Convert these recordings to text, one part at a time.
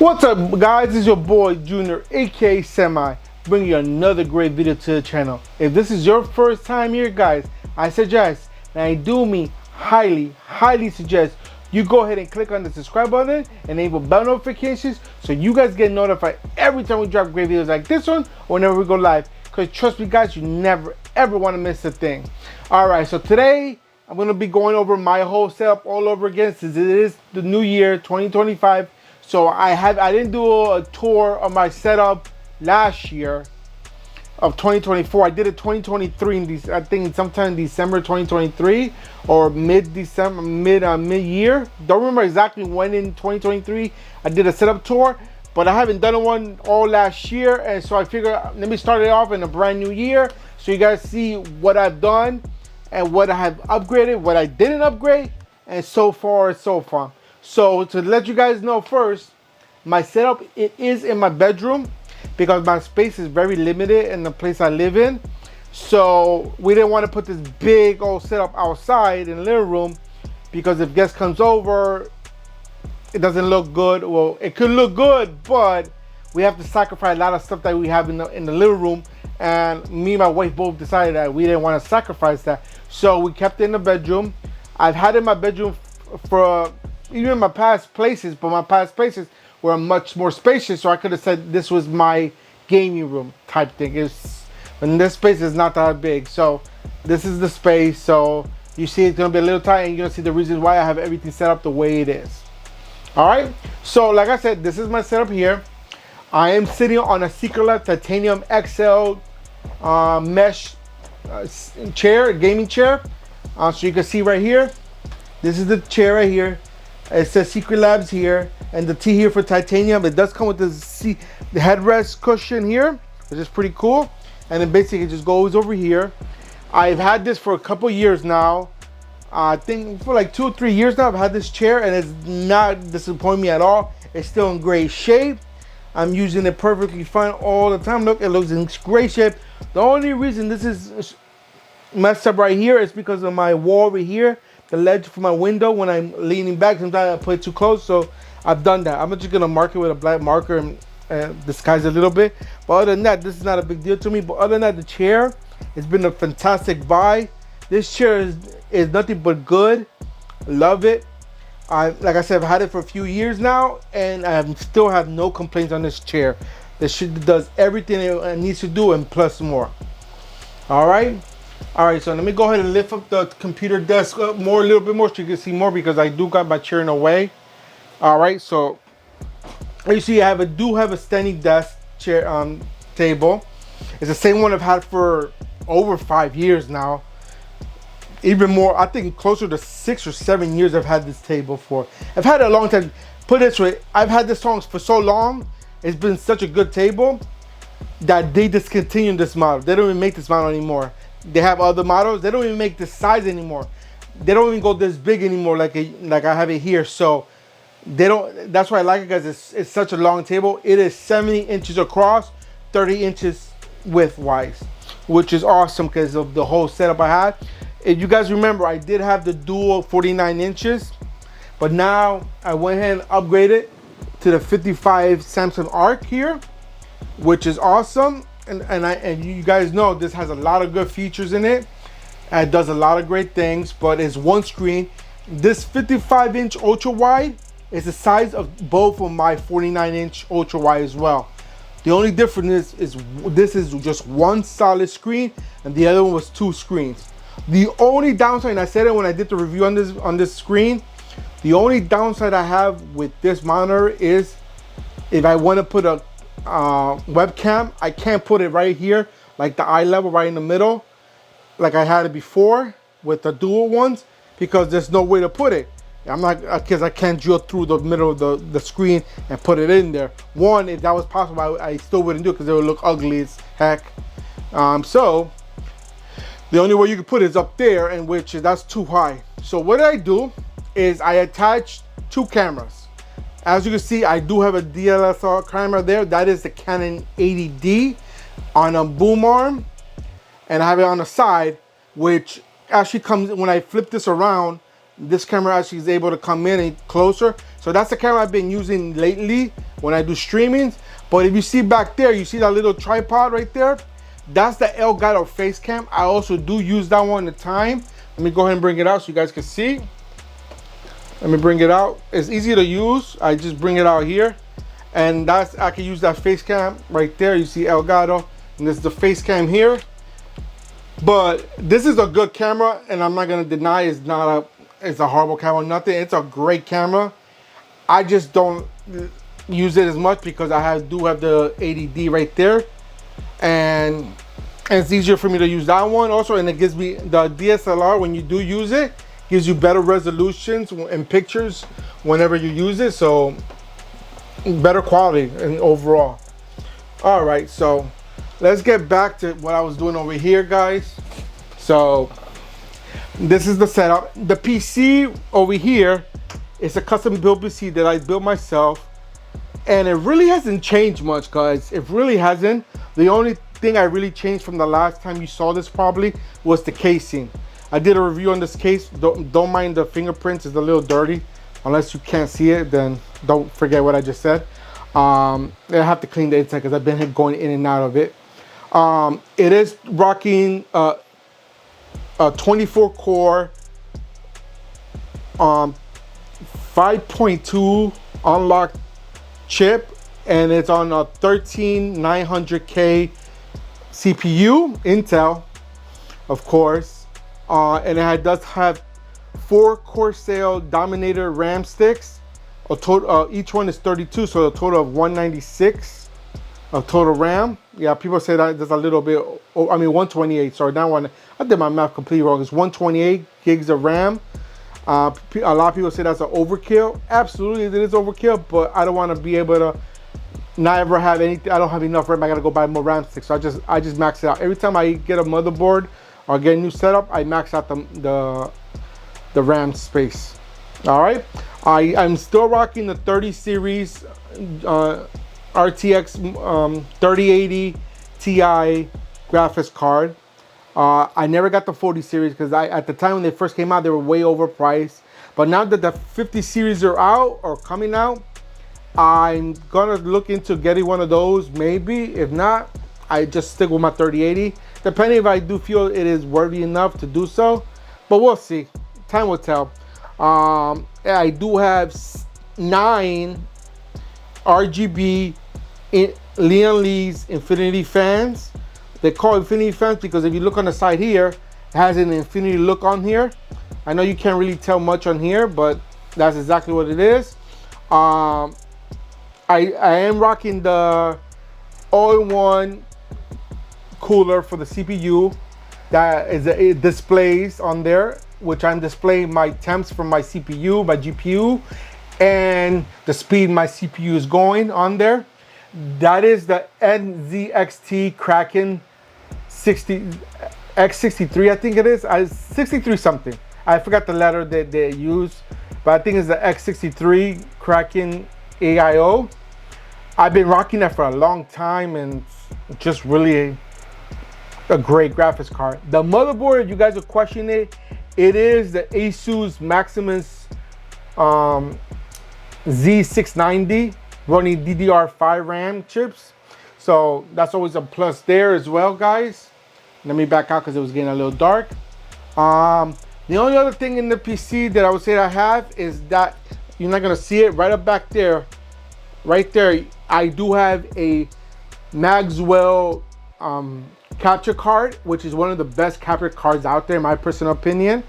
What's up, guys? It's your boy Junior, aka Semi, bringing you another great video to the channel. If this is your first time here, guys, I suggest, and I do mean highly suggest, you go ahead and click on the subscribe button and enable bell notifications so you guys get notified every time we drop great videos like this one or whenever we go live. Because trust me, guys, you never ever want to miss a thing. Alright, so today I'm going to be going over my whole setup all over again since it is the new year 2025. So I didn't do a tour of my setup last year of 2024. I did it 2023 in I think sometime in December 2023 or mid-December, mid-year. Don't remember exactly when in 2023 I did a setup tour, but I haven't done one all last year, and so I figured let me start it off in a brand new year so you guys see what I've done and what I have upgraded, what I didn't upgrade, and so far so far. So to let you guys know first, my setup, it is in my bedroom because my space is very limited in the place I live in. So we didn't want to put this big old setup outside in the living room because if guests comes over, it doesn't look good. Well, it could look good, but we have to sacrifice a lot of stuff that we have in the living room. And me and my wife both decided that we didn't want to sacrifice that. So we kept it in the bedroom. I've had it in my bedroom for even in my past places, but my past places were much more spacious, so I could have said this was my gaming room type thing. And this space is not that big, so this is the space. So you see it's gonna be a little tight, and you're gonna see the reasons why I have everything set up the way it is. All right, so like I said, this is my setup here. I am sitting on a Secret Titanium XL mesh chair, gaming chair. So you can see right here, this is the chair right here. It says Secret Labs here, and the T here for titanium. It does come with the headrest cushion here, which is pretty cool. And then basically it just goes over here. I've had this for a couple years now. I think for like 2 or 3 years now I've had this chair, and it's not disappointing me at all. It's still in great shape. I'm using it perfectly fine all the time. Look, it looks in great shape. The only reason this is messed up right here is because of my wall over here. The ledge for my window, when I'm leaning back, sometimes I put it too close, so I've done that. I'm just gonna mark it with a black marker and disguise it a little bit. But other than that, this is not a big deal to me. But other than that, the chair has been a fantastic buy. This chair is nothing but good. Love it. Like I said, I've had it for a few years now, and I still have no complaints on this chair. This shit does everything it needs to do and plus more. All right. Alright, so let me go ahead and lift up the computer desk up a little bit more so you can see more, because I do got my chair in the way. Alright, so you see I do have a standing desk chair table. It's the same one I've had for over 5 years now. Even more, I think closer to 6 or 7 years I've had this table for. I've had it a long time. Put it this way, I've had this song for so long. It's been such a good table that they discontinued this model. They don't even make this model anymore. They have other models. They don't even make this size anymore. They don't even go this big anymore like I have it here. So they don't. That's why I like it, guys. It's such a long table. It is 70 inches across, 30 inches width-wise, which is awesome because of the whole setup I had. If you guys remember, I did have the dual 49 inches, but now I went ahead and upgraded to the 55 Samsung Arc here, which is awesome. And you guys know this has a lot of good features in it. It does a lot of great things, but it's one screen. This 55-inch ultra wide is the size of both of my 49-inch ultra wide as well. The only difference is this is just one solid screen, and the other one was 2 screens. The only downside, and I said it when I did the review on this screen, the only downside I have with this monitor is if I want to put a webcam, I can't put it right here like the eye level right in the middle like I had it before with the dual ones, because there's no way to put it. I'm not, because I can't drill through the middle of the screen and put it in there. One, if that was possible, I still wouldn't do it because it would look ugly as heck. So the only way you can put it is up there, and that's too high. So what I do is I attach 2 cameras. As you can see, I do have a DSLR camera there. That is the Canon 80D on a boom arm. And I have it on the side, which actually comes, when I flip this around, this camera actually is able to come in and closer. So So that's the camera I've been using lately when I do streamings. But if you see back there, you see that little tripod right there? That's the Elgato face cam. I also do use that one at the time. Let me go ahead and bring it out so you guys can see. Let me bring it out. It's easy to use. I just bring it out here. And that's, I can use that face cam right there. You see Elgato, and this is the face cam here. But this is a good camera, and I'm not gonna deny it's a horrible camera, nothing. It's a great camera. I just don't use it as much because I do have the 80D right there, and it's easier for me to use that one also. And it gives me the DSLR, when you do use it, gives you better resolutions and pictures whenever you use it, so better quality and overall. All right, so let's get back to what I was doing over here, guys. So this is the setup. The PC over here is a custom built PC that I built myself, and it really hasn't changed much, guys. It really hasn't. The only thing I really changed from the last time you saw this probably was the casing. I did a review on this case. Don't mind the fingerprints, it's a little dirty. Unless you can't see it, then don't forget what I just said. I have to clean the inside because I've been going in and out of it. It is rocking a 24 core 5.2 unlocked chip, and it's on a 13900K CPU, Intel, of course. And it does have 4 Corsair Dominator RAM sticks. A total, each one is 32, so a total of 196 of total RAM. Yeah, people say that there's a little bit, I mean 128, sorry, that one, I did my math completely wrong. It's 128 gigs of RAM. A lot of people say that's an overkill. Absolutely, it is overkill, but I don't want to be able to not ever have anything. I don't have enough RAM, I gotta go buy more RAM sticks. So I just max it out. Every time I get a motherboard or get a new setup, I max out the RAM space. All right, I'm still rocking the 30 series RTX 3080 Ti graphics card. I never got the 40 series because at the time when they first came out, they were way overpriced. But now that the 50 series are out or coming out, I'm gonna look into getting one of those maybe. If not, I just stick with my 3080, depending if I do feel it is worthy enough to do so. But we'll see. Time will tell. I do have 9 RGB Lian Li's Infinity fans. They call Infinity fans because if you look on the side here, it has an infinity look on here. I know you can't really tell much on here, but that's exactly what it is. I am rocking the all-in-one cooler for the CPU. That is, it displays on there, which I'm displaying my temps from my CPU, my GPU, and the speed my CPU is going on there. That is the NZXT Kraken X63, I think it is. 63 something. I forgot the letter that they use, but I think it's the X63 Kraken AIO. I've been rocking that for a long time, and just really a great graphics card. The motherboard, if you guys are questioning it, it is the Asus Maximus Z690 running DDR5 RAM chips. So that's always a plus there as well, guys. Let me back out because it was getting a little dark. The only other thing in the PC that I would say I have is that you're not gonna see it right up back there. Right there, I do have a Maxwell capture card, which is one of the best capture cards out there in my personal opinion.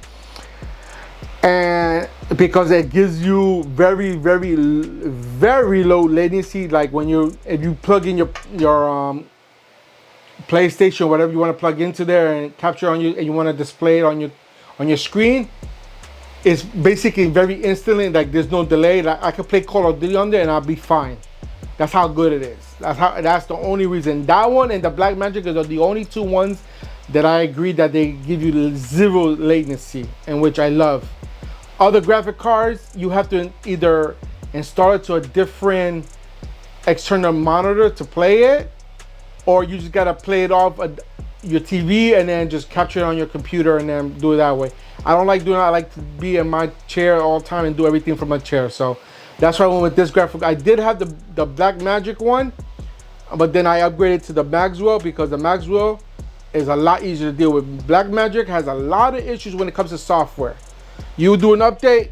And because it gives you very low latency, like if you plug in your PlayStation, whatever you want to plug into there and capture on you, and you want to display it on your screen, it's basically very instantly, like there's no delay. Like I can play Call of Duty on there and I'll be fine. That's how good it is. That's the only reason. That one and the Blackmagic are the only two ones that I agree that they give you zero latency, and which I love. Other graphic cards, you have to either install it to a different external monitor to play it, or you just gotta play it off your TV and then just capture it on your computer and then do it that way. I don't like doing that. I like to be in my chair all the time and do everything from my chair. So That's why I went with this graphic. I did have the Black Magic one, but then I upgraded to the Maxwell because the Maxwell is a lot easier to deal with. Black Magic has a lot of issues when it comes to software. You do an update,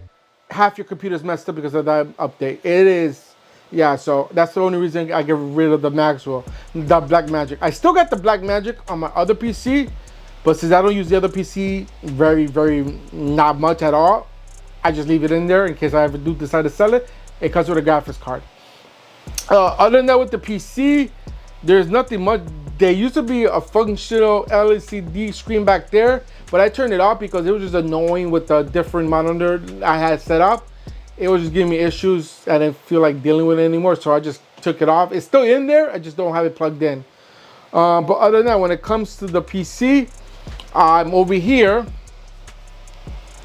half your computer's messed up because of that update. It is, yeah, so that's the only reason I get rid of the Maxwell, the Black Magic. I still got the Black Magic on my other PC, but since I don't use the other PC very not much at all, I just leave it in there in case I ever do decide to sell it. It comes with a graphics card. Other than that, with the PC, there's nothing much. There used to be a functional LCD screen back there, but I turned it off because it was just annoying with the different monitor I had set up. It was just giving me issues. I didn't feel like dealing with it anymore, so I just took it off. It's still in there, I just don't have it plugged in. But other than that, when it comes to the PC, I'm over here.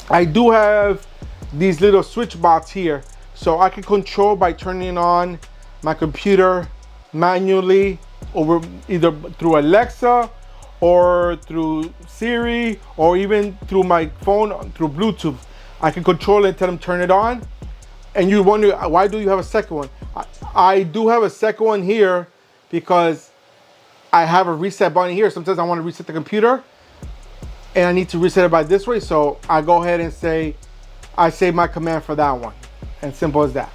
I do have these little switch bots here, so I can control by turning on my computer manually over either through Alexa or through Siri or even through my phone through Bluetooth. I can control it and tell them turn it on. And you wonder, why do you have a second one? I do have a second one here because I have a reset button here. Sometimes I want to reset the computer and I need to reset it by this way. So I go ahead and say, I save my command for that one. And simple as that.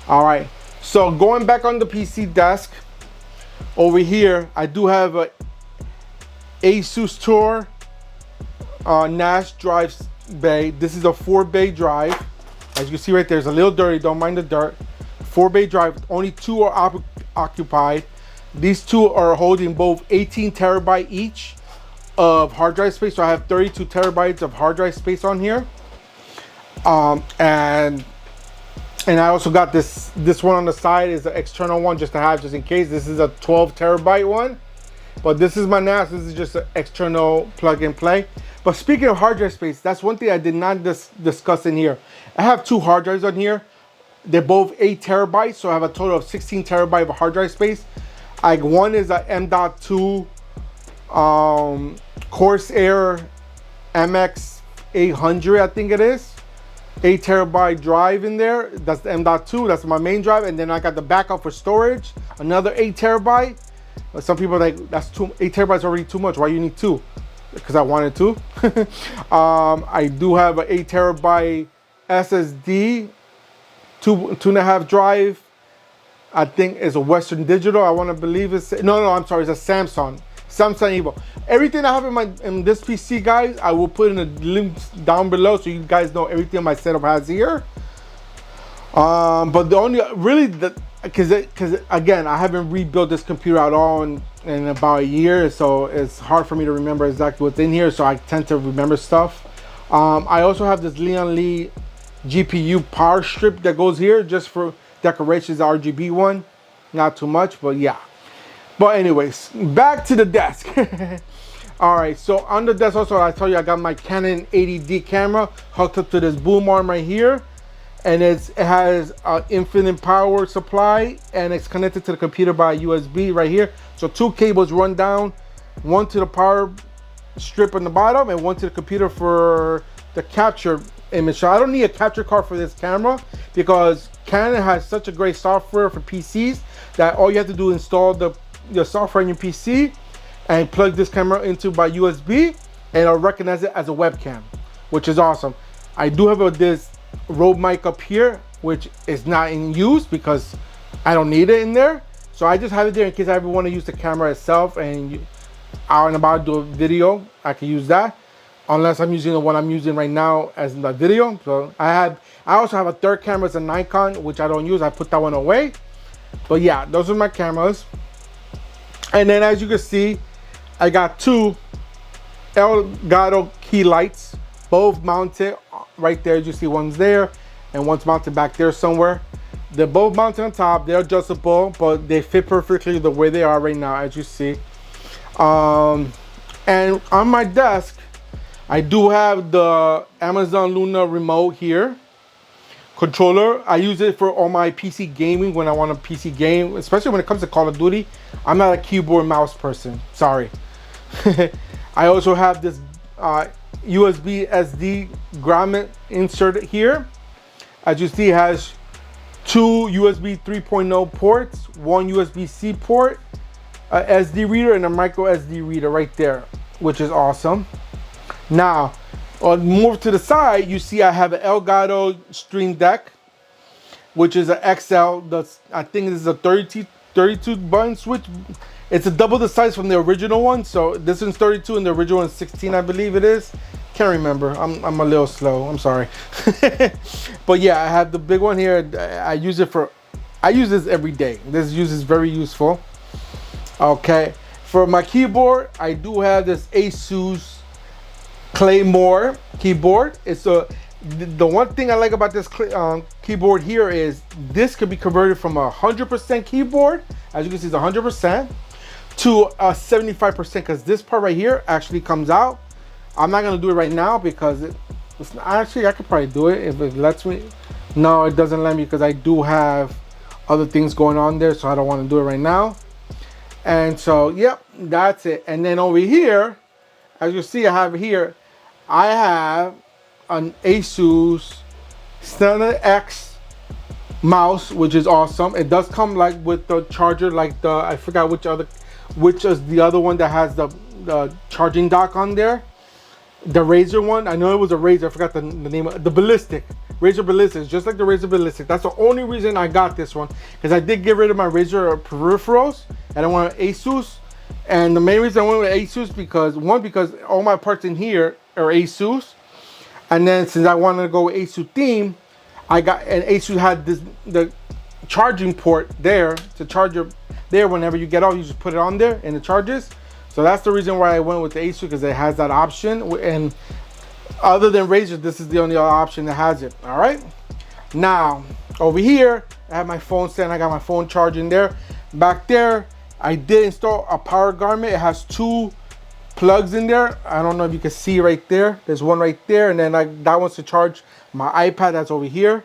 All right. So going back on the PC desk, over here, I do have a Asus Tor NAS drive bay. This is a 4-bay drive. As you can see right there, it's a little dirty, don't mind the dirt. 4-bay drive, only 2 are occupied. These 2 are holding both 18 terabyte each of hard drive space. So I have 32 terabytes of hard drive space on here. And I also got this one on the side is an external one just to have just in case. This is a 12 terabyte one, but this is my NAS. This is just an external plug and play. But speaking of hard drive space, that's one thing I did not discuss in here. I have 2 hard drives on here. They're both 8 terabytes, so I have a total of 16 terabyte of hard drive space. One is a M.2 Corsair MX 800, I think it is. 8 terabyte drive in there. That's the M.2. That's my main drive. And then I got the backup for storage, another 8 terabyte. But some people are like, that's 8 terabytes already too much. Why you need 2? Because I wanted to. I do have an 8 terabyte SSD, 2.5 drive. I think it's a Western Digital. I want to believe it's no, I'm sorry, it's a Samsung Evo. Everything I have in this PC, guys, I will put in the links down below so you guys know everything my setup has here. But the only because again, I haven't rebuilt this computer at all in about a year, so it's hard for me to remember exactly what's in here. So I tend to remember stuff. I also have this Leon Lee GPU power strip that goes here just for decorations, the RGB one. Not too much, but yeah. But anyways, back to the desk. All right, so on the desk also, I told you I got my Canon 80D camera hooked up to this boom arm right here. And it has an infinite power supply and it's connected to the computer by USB right here. So 2 cables run down, one to the power strip on the bottom and one to the computer for the capture image. So I don't need a capture card for this camera because Canon has such a great software for PCs that all you have to do is install your software on your PC and plug this camera into by USB and it'll recognize it as a webcam, which is awesome. I do have this Rode mic up here, which is not in use because I don't need it in there. So I just have it there in case I ever want to use the camera itself and out and about do a video, I can use that. Unless I'm using the one I'm using right now as the video. So I also have a third camera, it's a Nikon, which I don't use. I put that one away. But yeah, those are my cameras. And then as you can see, I got 2 Elgato key lights, both mounted right there. As you see, one's there and one's mounted back there somewhere. They're both mounted on top. They're adjustable, but they fit perfectly the way they are right now, as you see. And on my desk, I do have the Amazon Luna remote here. Controller, I use it for all my PC gaming when I want a PC game, especially when it comes to Call of Duty. I'm not a keyboard mouse person, sorry. I also have this USB SD grommet insert here. As you see, it has two USB 3.0 ports, one USB-C port, a SD reader, and a micro SD reader right there, which is awesome. Now, move to the side, you see I have an Elgato Stream Deck, which is an XL. I think this is a 32 button switch. It's a double the size from the original one. So this one's 32 and the original one's 16, I believe it is. Can't remember. I'm a little slow. I'm sorry. But yeah, I have the big one here. I use this every day. This is very useful. Okay. For my keyboard, I do have this Asus Claymore keyboard. It's the one thing I like about this keyboard here is this could be converted from a 100% keyboard, as you can see, it's 100%, to a 75%, because this part right here actually comes out. I'm not gonna do it right now because it's actually, I could probably do it if it lets me. No, it doesn't let me because I do have other things going on there, so I don't want to do it right now. And so, yep, that's it. And then over here, as you see, I have an Asus Standard X mouse, which is awesome. It does come like with the charger, like I forgot which is the other one that has the charging dock on there. The Razer one, I know it was a Razer, I forgot the name of the Ballistic. Razer Ballistic, just like the Razer Ballistic. That's the only reason I got this one, because I did get rid of my Razer peripherals and I wanted Asus. And the main reason I went with Asus because all my parts in here are Asus. And then since I wanted to go with Asus theme, Asus had the charging port there to charge there whenever you get off, you just put it on there and it charges. So that's the reason why I went with the Asus, because it has that option. And other than Razer, this is the only other option that has it. All right. Now over here, I have my phone stand. I got my phone charging there. Back there, I did install a power garment. It has two plugs in there. I don't know if you can see right there. There's one right there, and then that one's to charge my iPad. That's over here.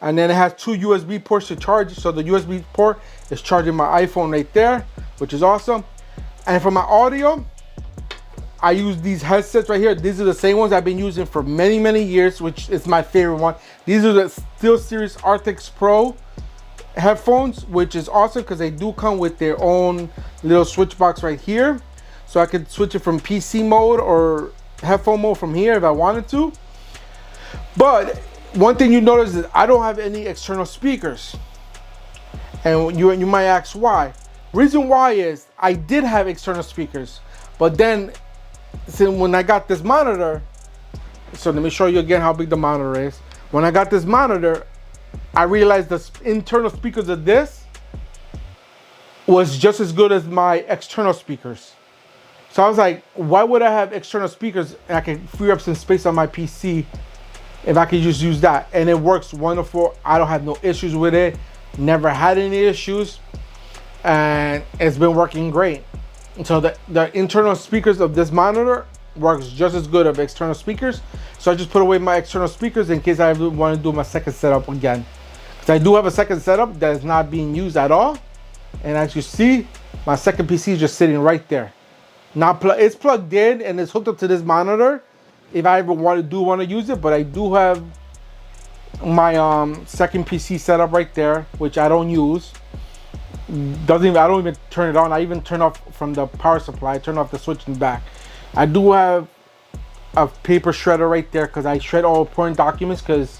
And then it has two USB ports to charge. So the USB port is charging my iPhone right there, which is awesome. And for my audio, I use these headsets right here. These are the same ones I've been using for many, many years, which is my favorite one. These are the SteelSeries Arctis Pro headphones, which is awesome because they do come with their own little switch box right here. So I could switch it from PC mode or headphone mode from here if I wanted to. But one thing you notice is I don't have any external speakers. And you might ask why. Reason why is I did have external speakers, but then when I got this monitor, so let me show you again how big the monitor is. When I got this monitor, I realized the internal speakers of this was just as good as my external speakers. So I was like, why would I have external speakers and I can free up some space on my PC if I could just use that? And it works wonderful. I don't have no issues with it. Never had any issues. And it's been working great. So the internal speakers of this monitor works just as good as external speakers. So I just put away my external speakers in case I want to do my second setup again. Because I do have a second setup that is not being used at all. And as you see, my second PC is just sitting right there. It's plugged in and it's hooked up to this monitor if I ever want to use it. But I do have my second PC set up right there, which I don't use. I don't even turn it on. I even turn off from the power supply. I turn off the switch in the back. I do have a paper shredder right there because I shred all important documents, because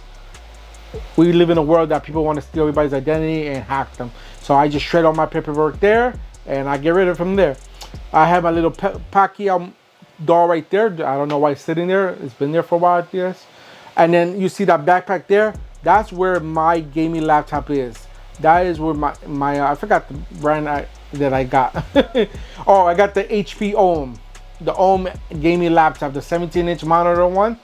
we live in a world that people want to steal everybody's identity and hack them. So I just shred all my paperwork there and I get rid of it from there. I have my little Pacquiao doll right there. I don't know why it's sitting there. It's been there for a while, yes. And then you see that backpack there. That's where my gaming laptop is. That is where my I forgot the brand that I got. Oh, I got the HP Ohm. The Ohm gaming laptop, the 17-inch monitor one.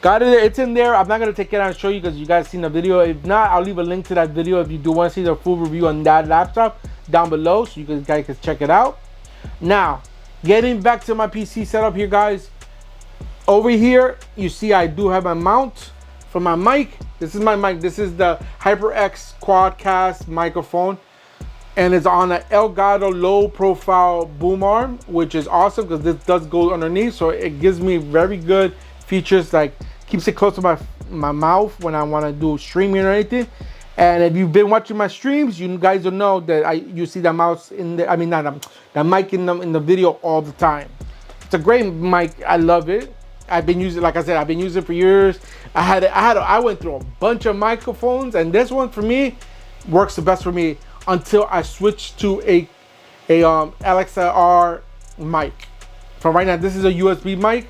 Got it. It's in there. I'm not going to take it out and show you because you guys seen the video. If not, I'll leave a link to that video if you do want to see the full review on that laptop down below, so you guys can check it out. Now, getting back to my PC setup here, guys. Over here, you see I do have my mount for my mic. This is my mic. This is the HyperX Quadcast microphone. And it's on an Elgato low profile boom arm, which is awesome because this does go underneath. So it gives me very good features, like keeps it close to my mouth when I want to do streaming or anything. And if you've been watching my streams, you guys will know that you see the mouse in the, I mean, not the mic in the video all the time. It's a great mic. I love it. I've been using, like I said, I've been using it for years. I went through a bunch of microphones, and this one for me works the best for me until I switch to a XLR mic. For right now, this is a USB mic.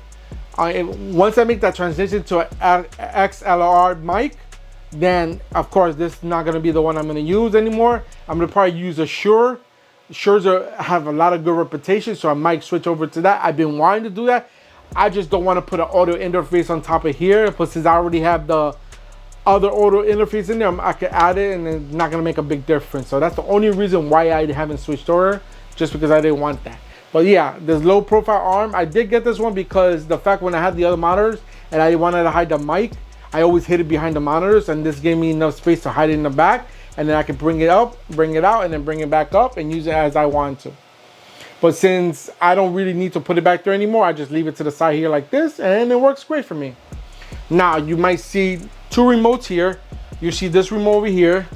Once I make that transition to an XLR mic, then of course this is not gonna be the one I'm gonna use anymore. I'm gonna probably use a Shure. Shures have a lot of good reputation, so I might switch over to that. I've been wanting to do that. I just don't want to put an audio interface on top of here, but since I already have the other audio interface in there, I can add it and it's not gonna make a big difference. So that's the only reason why I haven't switched over, just because I didn't want that. But yeah, this low profile arm, I did get this one because the fact when I had the other monitors and I wanted to hide the mic, I always hid it behind the monitors, and this gave me enough space to hide it in the back, and then I could bring it up, bring it out, and then bring it back up and use it as I want to. But since I don't really need to put it back there anymore, I just leave it to the side here like this, and it works great for me. Now you might see two remotes here. You see this remote over here.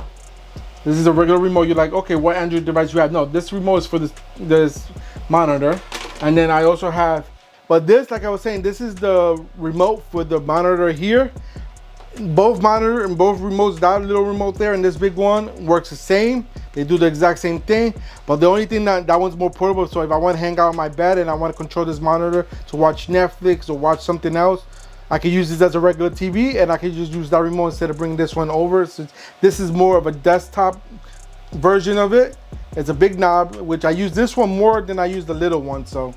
This is a regular remote. You're like, okay, what Android device you have? No, this remote is for this monitor. And then I also have, but this, like I was saying, this is the remote for the monitor here. Both monitor and both remotes, that little remote there and this big one works the same. They do the exact same thing, but the only thing that one's more portable. So if I want to hang out on my bed and I want to control this monitor to watch Netflix or watch something else, I can use this as a regular TV, and I can just use that remote instead of bringing this one over. So this is more of a desktop version of it. It's a big knob, which I use this one more than I use the little one. So,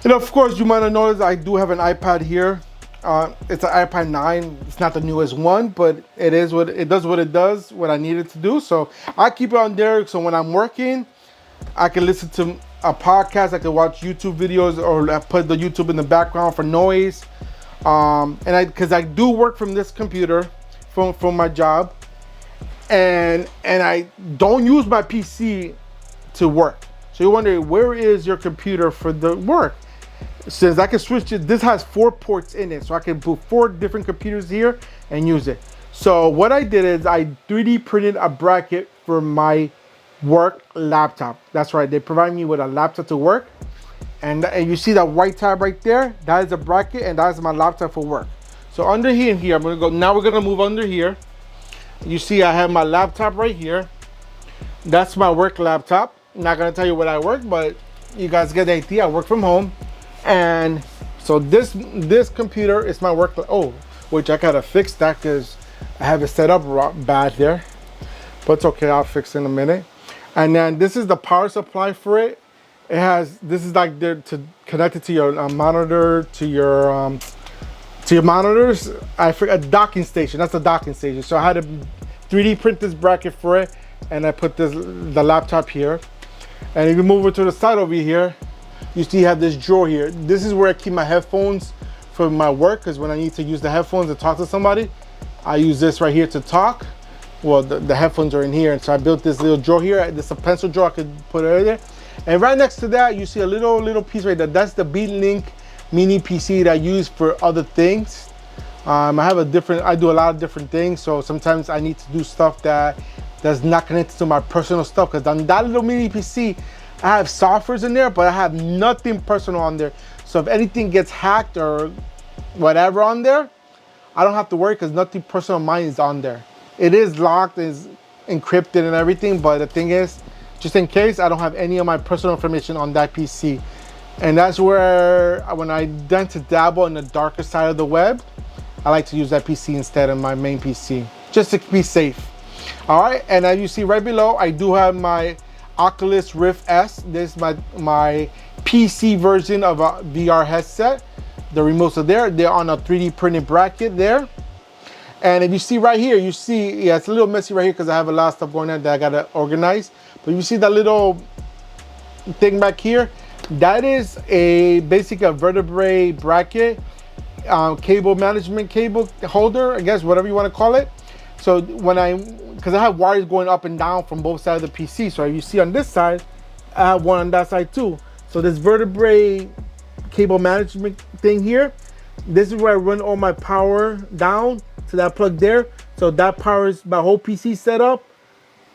and of course you might have noticed I do have an iPad here. It's an iPad 9. It's not the newest one, but it does what it does, what I need it to do. So I keep it on there, so when I'm working, I can listen to a podcast, I can watch YouTube videos, or I put the YouTube in the background for noise. Because I do work from this computer from my job, and I don't use my PC to work. So you're wondering, where is your computer for the work? Since I can switch it, this has 4 ports in it, so I can put 4 different computers here and use it. So what I did is I 3D printed a bracket for my work laptop. That's right, they provide me with a laptop to work. And you see that white tab right there? That is a bracket, and that is my laptop for work. So under here and here, I'm gonna go, now we're gonna move under here. You see I have my laptop right here. That's my work laptop. I'm not gonna tell you what I work, but you guys get the idea. I work from home. And so this computer is my work, which I gotta fix that because I have it set up bad there. But it's okay, I'll fix it in a minute. And then this is the power supply for it. It has, this is like there to connect it to your monitor, to your monitors. I forgot, a docking station. That's a docking station. So I had to 3D print this bracket for it, and I put the laptop here. And if you move it to the side over here, you see you have this drawer here. This is where I keep my headphones for my work, because when I need to use the headphones to talk to somebody, I use this right here to talk. Well, the headphones are in here, and so I built this little drawer here. This is a pencil drawer I could put it in there. And right next to that, you see a little piece right there. That's the Beatlink mini PC that I use for other things. I do a lot of different things, so sometimes I need to do stuff that's not connected to my personal stuff, because on that little mini PC, I have softwares in there, but I have nothing personal on there. So if anything gets hacked or whatever on there, I don't have to worry, because nothing personal of mine is on there. It is locked, it's encrypted and everything, but the thing is, just in case, I don't have any of my personal information on that PC. And that's where, when I tend to dabble in the darker side of the web, I like to use that PC instead of my main PC, just to be safe. All right, and as you see right below, I do have my Oculus Rift S. This is my PC version of a VR headset. The remotes are there. They're on a 3D printed bracket there. And if you see right here, you see, yeah, it's a little messy right here because I have a lot of stuff going on that I gotta organize. But you see that little thing back here? That is basically a vertebrae bracket, cable management cable holder, I guess, whatever you want to call it. So because I have wires going up and down from both sides of the PC. So if you see on this side, I have one on that side too. So this vertebrae cable management thing here, this is where I run all my power down to that plug there. So that powers my whole PC setup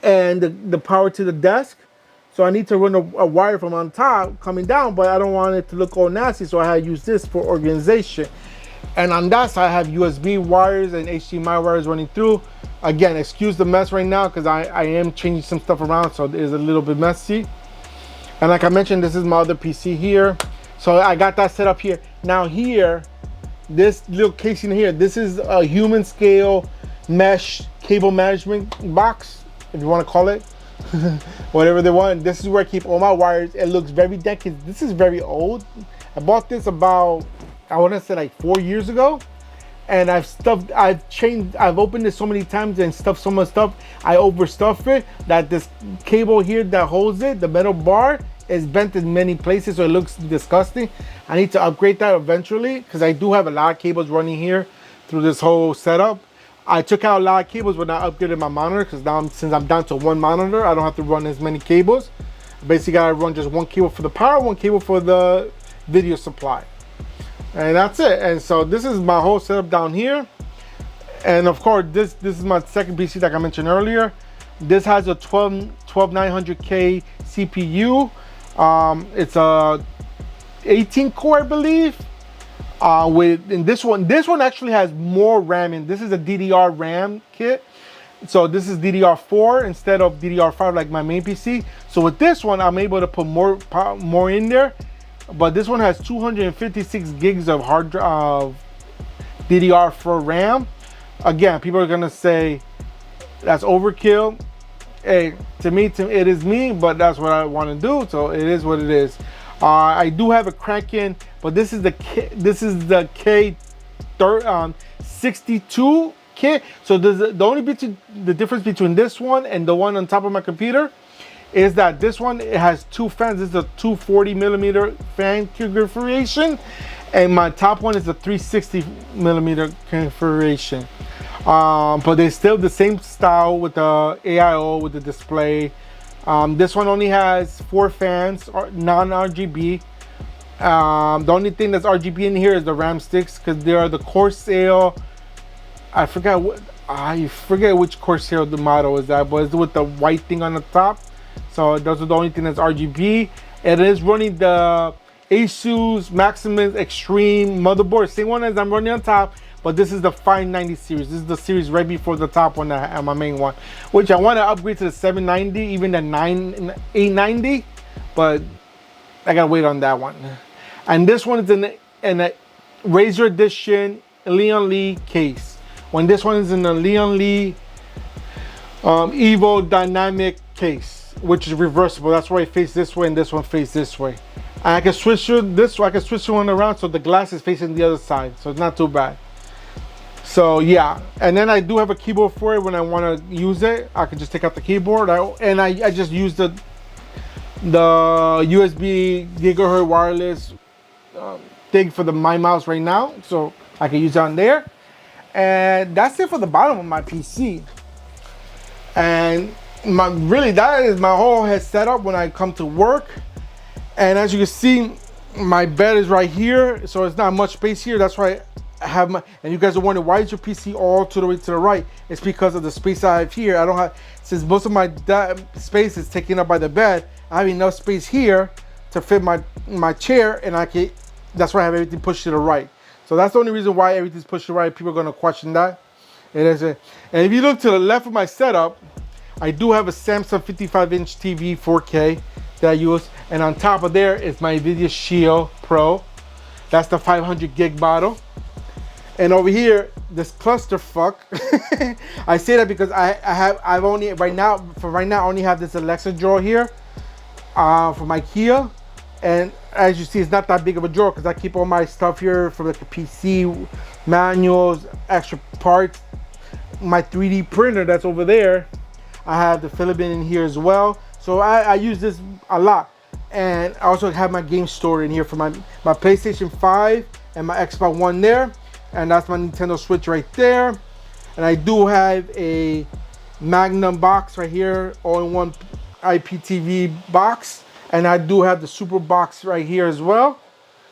and the power to the desk. So I need to run a wire from on top coming down, but I don't want it to look all nasty, so I had to use this for organization. And on that side, I have USB wires and HDMI wires running through. Again, excuse the mess right now because I am changing some stuff around, so it is a little bit messy. And like I mentioned, this is my other PC here. So I got that set up here. Now here, this little casing here, this is a human scale mesh cable management box, if you want to call it. Whatever they want. This is where I keep all my wires. It looks very dense. This is very old. I bought this about, I want to say like 4 years ago. And I've opened it so many times and stuffed so much stuff. I overstuffed it that this cable here that holds it, the metal bar, is bent in many places, so it looks disgusting. I need to upgrade that eventually because I do have a lot of cables running here through this whole setup. I took out a lot of cables when I upgraded my monitor because now since I'm down to one monitor, I don't have to run as many cables. Basically, gotta run just one cable for the power, one cable for the video supply. And that's it. And so this is my whole setup down here. And of course, this is my second PC like I mentioned earlier. This has a 12900K CPU. It's a 18 core, I believe. This one actually has more RAM in. This is a DDR RAM kit. So this is DDR4 instead of DDR5 like my main PC. So with this one, I'm able to put more in there. But this one has 256 gigs of hard drive DDR4 RAM. Again, people are gonna say that's overkill. Hey, to me, it is me, but that's what I want to do. So it is what it is. I do have a crank-in, but this is the K62 kit. So the difference between this one and the one on top of my computer is that this one, it has two fans. This is a 240 millimeter fan configuration, and my top one is a 360 millimeter configuration. But they're still the same style with the AIO, with the display. This one only has 4 fans, non-RGB. The only thing that's RGB in here is the RAM sticks, because they are the Corsair. I forget which Corsair the model is that, but it's with the white thing on the top. So those are the only thing that's RGB. It is running the Asus Maximus Extreme motherboard, same one as I'm running on top, but this is the 590 series. This is the series right before the top one, my main one, which I want to upgrade to the 790, even the 890, but I gotta wait on that one. And this one is in a Razer Edition Leon Lee case. When this one is in the Leon Lee Evo Dynamic case, which is reversible. That's why it faces this way and this one faces this way. And I can switch the one around so the glass is facing the other side, so it's not too bad. So yeah, and then I do have a keyboard for it. When I want to use it, I can just take out the keyboard. I just use the USB gigahertz wireless thing for my mouse right now, so I can use it on there. And that's it for the bottom of my PC. And that is my whole head setup when I come to work. And as you can see, my bed is right here, so it's not much space here. That's why I have and you guys are wondering, why is your PC all to the way to the right? It's because of the space I have here. I don't have, since most of my space is taken up by the bed, I have enough space here to fit my chair, and that's why I have everything pushed to the right. So that's the only reason why everything's pushed to the right. People are gonna question that. It isn't. And if you look to the left of my setup, I do have a Samsung 55-inch TV 4K that I use, and on top of there is my NVIDIA Shield Pro. That's the 500 gig model. And over here, this clusterfuck. I say that because I've only right now I only have this Alexa drawer here from IKEA, and as you see, it's not that big of a drawer because I keep all my stuff here for like the PC, manuals, extra parts, my 3D printer that's over there. I have the filament in here as well, so I use this a lot. And I also have my game store in here for my PlayStation 5 and my Xbox One there, and that's my Nintendo Switch right there. And I do have a Magnum box right here, all-in-one IPTV box, and I do have the Super box right here as well.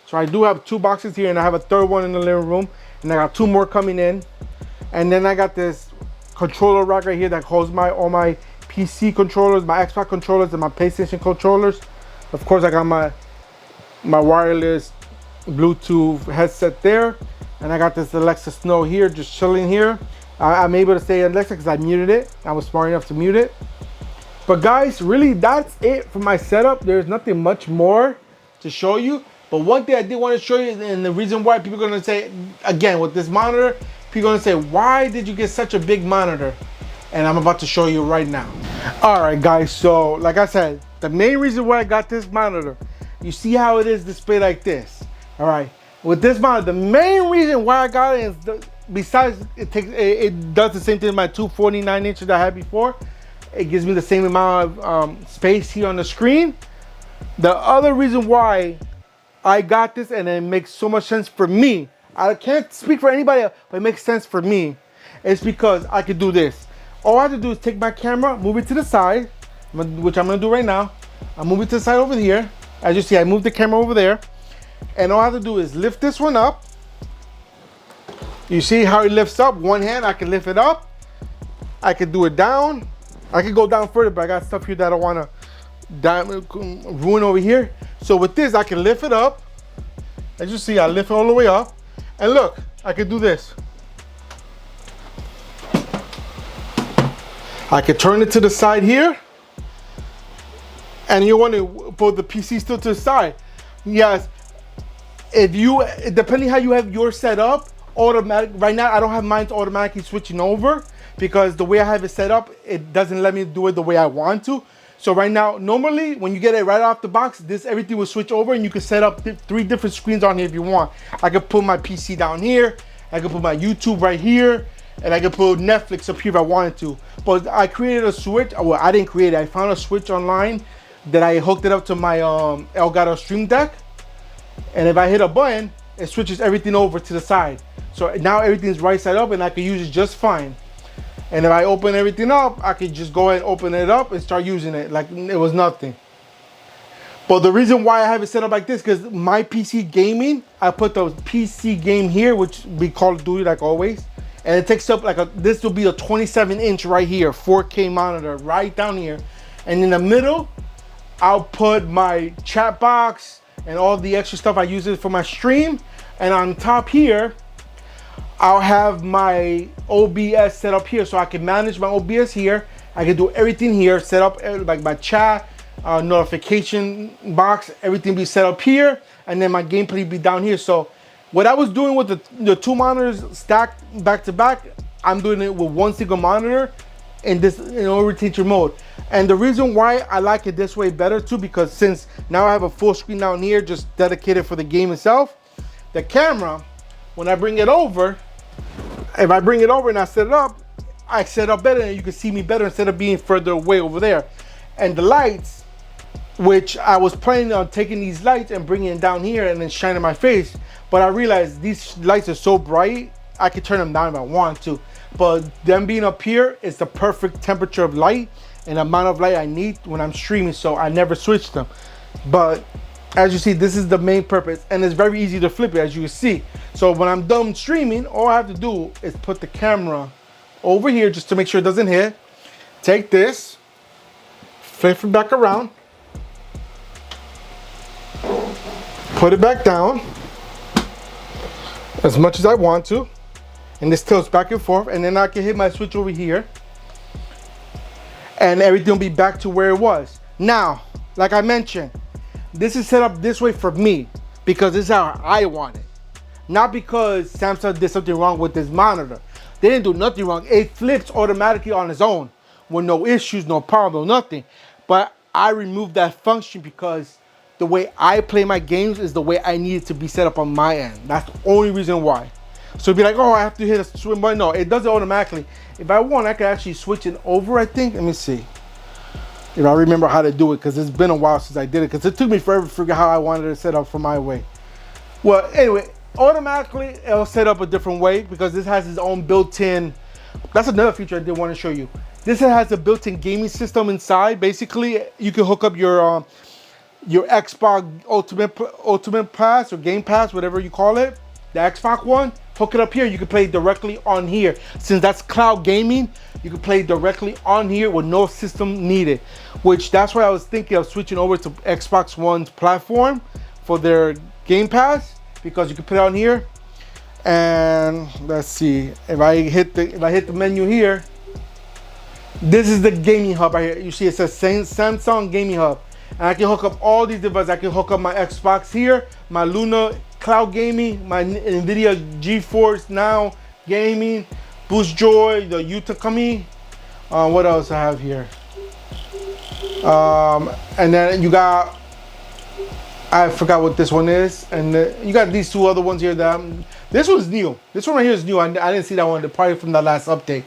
So I do have 2 boxes here, and I have a third one in the living room, and I got 2 more coming in. And then I got this controller rack right here that holds all my PC controllers, my Xbox controllers, and my PlayStation controllers. Of course, I got my wireless Bluetooth headset there, and I got this Alexa Snow here, just chilling here. I'm able to say Alexa because I muted it. I was smart enough to mute it. But guys, really, that's it for my setup. There's nothing much more to show you. But one thing I did want to show you, and the reason why people are going to say, again, with this monitor, people are going to say, why did you get such a big monitor? And I'm about to show you right now. All right, guys, so like I said, the main reason why I got this monitor, you see how it is displayed like this. All right, with this monitor, the main reason why I got it is, besides it does the same thing as my 249 inches that I had before. It gives me the same amount of space here on the screen. The other reason why I got this, and it makes so much sense for me, I can't speak for anybody else, but it makes sense for me, it's because I could do this. All I have to do is take my camera, move it to the side, which I'm gonna do right now. I'll move it to the side over here. As you see, I moved the camera over there. And all I have to do is lift this one up. You see how it lifts up? One hand, I can lift it up. I can do it down. I can go down further, but I got stuff here that I don't wanna ruin over here. So with this, I can lift it up. As you see, I lift it all the way up. And look, I can do this. I can turn it to the side here. And you want to put the PC still to the side. Yes, depending how you have yours set up, automatic. Right now, I don't have mine automatically switching over because the way I have it set up, it doesn't let me do it the way I want to. So right now, normally when you get it right off the box, everything will switch over and you can set up 3 different screens on here if you want. I could put my PC down here, I could put my YouTube right here, and I could put Netflix up here if I wanted to. But I created a switch. Well, I didn't create it. I found a switch online that I hooked it up to my Elgato Stream Deck. And if I hit a button, it switches everything over to the side. So now everything's right side up and I can use it just fine. And if I open everything up, I can just go ahead and open it up and start using it like it was nothing. But the reason why I have it set up like this, because my PC gaming, I put the PC game here, which we Call of Duty like always. And it takes up this will be a 27-inch right here, 4K monitor right down here. And in the middle, I'll put my chat box and all the extra stuff I use it for my stream. And on top here, I'll have my OBS set up here so I can manage my OBS here. I can do everything here, set up like my chat, notification box, everything be set up here. And then my gameplay be down here. So what I was doing with the 2 monitors stacked back to back, I'm doing it with 1 single monitor in this rotation mode. And the reason why I like it this way better too, because since now I have a full screen down here just dedicated for the game itself, the camera, when I bring it over, if I bring it over and I set it up better and you can see me better instead of being further away over there. And the lights, which I was planning on taking these lights and bringing it down here and then shining my face, but I realized these lights are so bright, I could turn them down if I want to. But them being up here is the perfect temperature of light and amount of light I need when I'm streaming, so I never switch them. But as you see, this is the main purpose, and it's very easy to flip it, as you can see. So when I'm done streaming, all I have to do is put the camera over here just to make sure it doesn't hit. Take this, flip it back around, put it back down as much as I want to, and this tilts back and forth, and then I can hit my switch over here, and everything will be back to where it was. Now, like I mentioned, this is set up this way for me because this is how I want it. Not because Samsung did something wrong with this monitor. They didn't do nothing wrong. It flips automatically on its own with no issues, no problem, nothing. But I removed that function because the way I play my games is the way I need it to be set up on my end. That's the only reason why. So it'd be like, oh, I have to hit a swim button. No, it does it automatically. If I want, I could actually switch it over, I think. Let me see if I remember how to do it, because it's been a while since I did it, because it took me forever to figure out how I wanted it set up for my way. Well, anyway, automatically it'll set up a different way because this has its own built-in. That's another feature I did want to show you. This has a built-in gaming system inside. Basically, you can hook up your Xbox Ultimate Pass or Game Pass, whatever you call it, the Xbox one, hook it up here, you can play directly on here. Since that's cloud gaming, you can play directly on here with no system needed. Which that's why I was thinking of switching over to Xbox One's platform for their Game Pass, because you can put it on here. And let's see, if I hit the menu here, this is the gaming hub right here. You see it says Samsung Gaming Hub. And I can hook up all these devices. I can hook up my Xbox here, my Luna Cloud Gaming, my NVIDIA GeForce Now Gaming, Boost Joy, the Utah Kami. What else I have here? And then you got, I forgot what this one is. And you got these two other ones here that this one's new. This one right here is new. I didn't see that one, probably from the last update.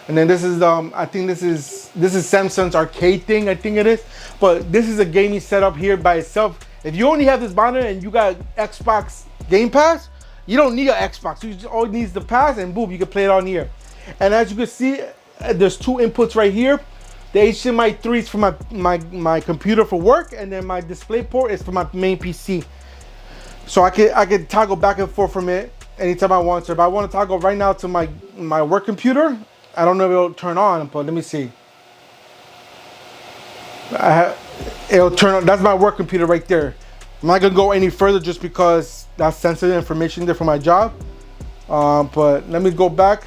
And then this is I think this is Samsung's arcade thing, I think it is. But this is a gaming setup here by itself. If you only have this monitor and you got Xbox Game Pass, you don't need an Xbox. You just all needs the pass, and boom, you can play it on here. And as you can see, there's two inputs right here. The HDMI 3 is for my computer for work, and then my display port is for my main PC. So I can toggle back and forth from it anytime I want to. If I want to toggle right now to my work computer, I don't know if it'll turn on, but let me see. It'll turn on. That's my work computer right there. I'm not gonna go any further just because that's sensitive information there for my job. But let me go back.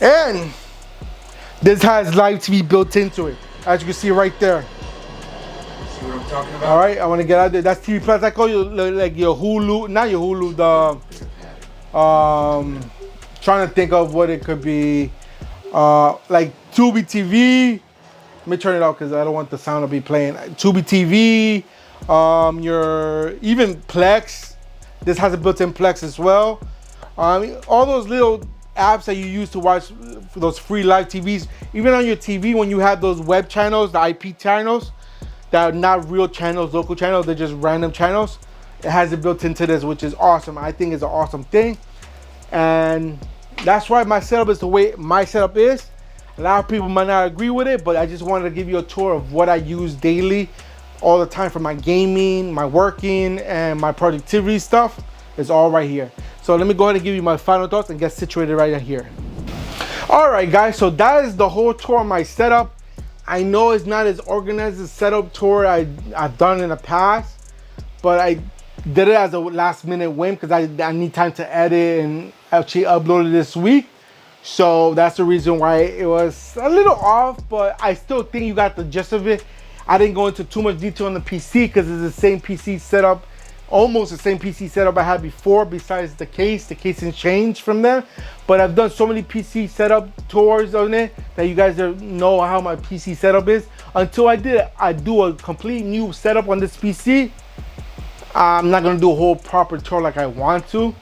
And this has live TV built into it, as you can see right there. See what I'm talking about? All right, I want to get out there. That's TV Plus. I call you like your Hulu, not your Hulu. Trying to think of what it could be. Like Tubi TV. Let me turn it off because I don't want the sound to be playing. Tubi TV. Your even Plex. This has a built-in Plex as well. All those little apps that you use to watch those free live TVs. Even on your TV, when you have those web channels, the IP channels, that are not real channels, local channels, they're just random channels. It has it built into this, which is awesome. I think it's an awesome thing. And that's why my setup is the way my setup is. A lot of people might not agree with it, but I just wanted to give you a tour of what I use daily, all the time, for my gaming, my working, and my productivity stuff. It's all right here. So let me go ahead and give you my final thoughts and get situated right here. All right, guys, so that is the whole tour of my setup. I know it's not as organized as setup tour I've done in the past, but I did it as a last minute whim because I need time to edit and actually upload it this week. So that's the reason why it was a little off, but I still think you got the gist of it. I didn't go into too much detail on the PC because it's the same PC setup, almost the same PC setup I had before, besides the case. The casing changed from there, but I've done so many PC setup tours on it that you guys know how my PC setup is. Until I do a complete new setup on this PC, I'm not gonna do a whole proper tour like I want to.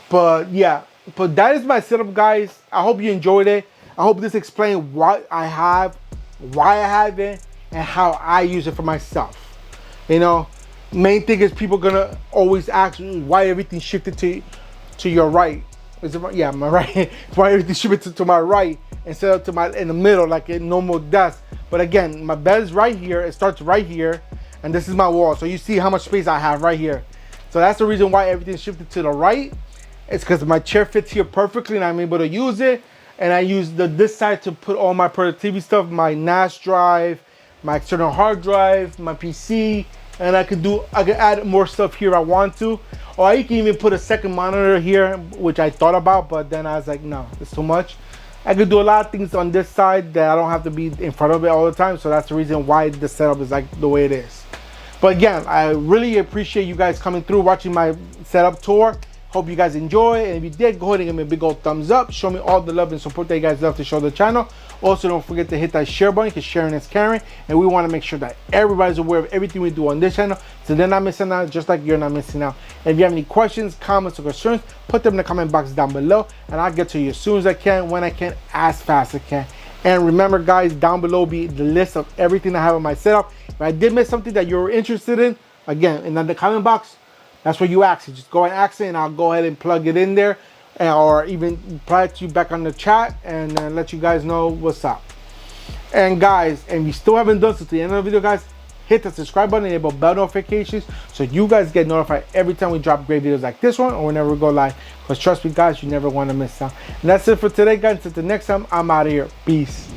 But yeah, but that is my setup, guys. I hope you enjoyed it. I hope this explained what I have, why I have it, and how I use it for myself. You know, main thing is people gonna always ask why everything shifted to your right. Is it right? Yeah, my right. Why everything shifted to my right instead of to my in the middle like a normal desk. But again, my bed is right here. It starts right here, and this is my wall. So you see how much space I have right here. So that's the reason why everything shifted to the right. It's because my chair fits here perfectly and I'm able to use it. And I use this side to put all my productivity stuff, my NAS drive, my external hard drive, my PC, and I could add more stuff here if I want to. Or I can even put a second monitor here, which I thought about, but then I was like, no, it's too much. I could do a lot of things on this side that I don't have to be in front of it all the time. So that's the reason why the setup is like the way it is. But again, I really appreciate you guys coming through, watching my setup tour. Hope you guys enjoy, and if you did, go ahead and give me a big old thumbs up. Show me all the love and support that you guys love to show the channel. Also, don't forget to hit that share button because sharing is caring, and we want to make sure that everybody's aware of everything we do on this channel, so they're not missing out, just like you're not missing out. And if you have any questions, comments, or concerns, put them in the comment box down below, and I'll get to you as soon as I can, when I can, as fast as I can. And remember, guys, down below be the list of everything I have on my setup. If I did miss something that you're interested in, again, in the comment box, that's where you ask it. Just go and ask it, and I'll go ahead and plug it in there, or even reply to you back on the chat and let you guys know what's up. And guys, and we still haven't done so to the end of the video, guys, hit the subscribe button, enable bell notifications so you guys get notified every time we drop great videos like this one or whenever we go live. Because trust me guys, you never want to miss out. And that's it for today guys. Until the next time, I'm out of here. Peace.